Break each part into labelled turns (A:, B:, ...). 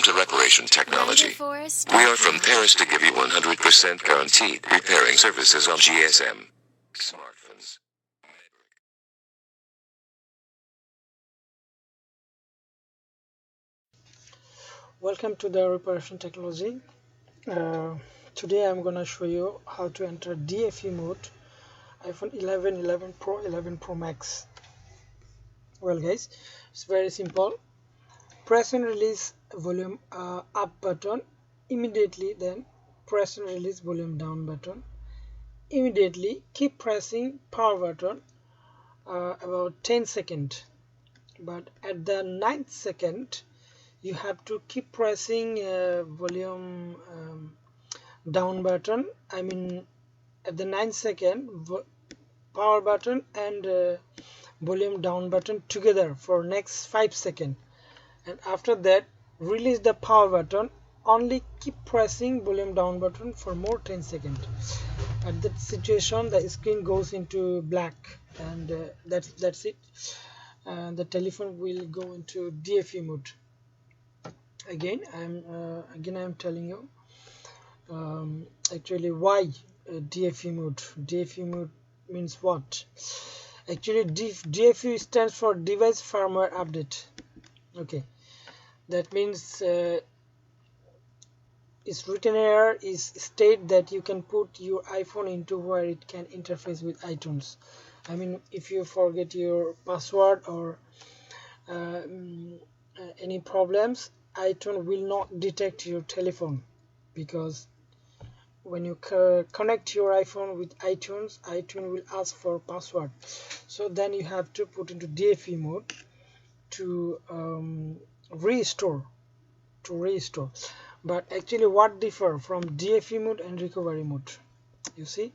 A: to Reparation Technology. We are from Paris to give you 100% guaranteed repairing services on GSM smartphones.
B: Welcome to the Reparation Technology. Today I'm gonna show you how to enter DFU mode iPhone 11, 11 Pro, 11 Pro Max. Well guys, it's very simple. Press and release volume up button immediately, then press and release volume down button immediately. Keep pressing power button about 10 seconds, but at the 9th second you have to keep pressing volume down button. I mean at the 9th second, power button and volume down button together for next 5 seconds, and after that release the power button. Only keep pressing volume down button for more 10 seconds. At that situation the screen goes into black, and that's it. The telephone will go into DFU mode. Again I'm telling you actually why DFU mode. DFU mode means what? Actually DFU stands for device firmware update. Okay, that means its written here is state that you can put your iPhone into where it can interface with iTunes. I mean, if you forget your password or any problems, iTunes will not detect your telephone, because when you connect your iPhone with iTunes will ask for password. So then you have to put into DFU mode to restore. But actually what differ from DFU mode and recovery mode? You see,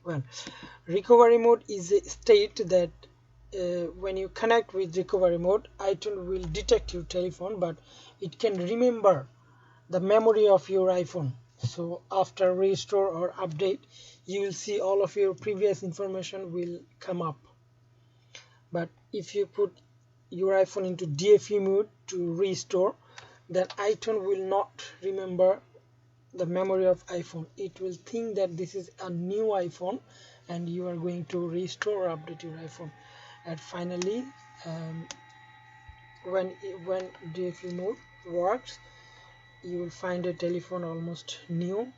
B: well, recovery mode is a state that when you connect with recovery mode, iTunes will detect your telephone, but it can remember the memory of your iPhone. So after restore or update, you will see all of your previous information will come up. But if you put your iPhone into DFU mode to restore, then iTunes will not remember the memory of iPhone. It will think that this is a new iPhone and you are going to restore or update your iPhone. And finally, when DFU mode works, you will find a telephone almost new.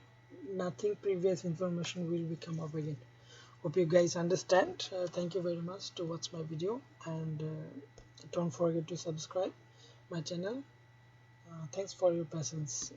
B: Nothing previous information will become up again. Hope you guys understand. Thank you very much to watch my video, and don't forget to subscribe my channel. Thanks for your patience.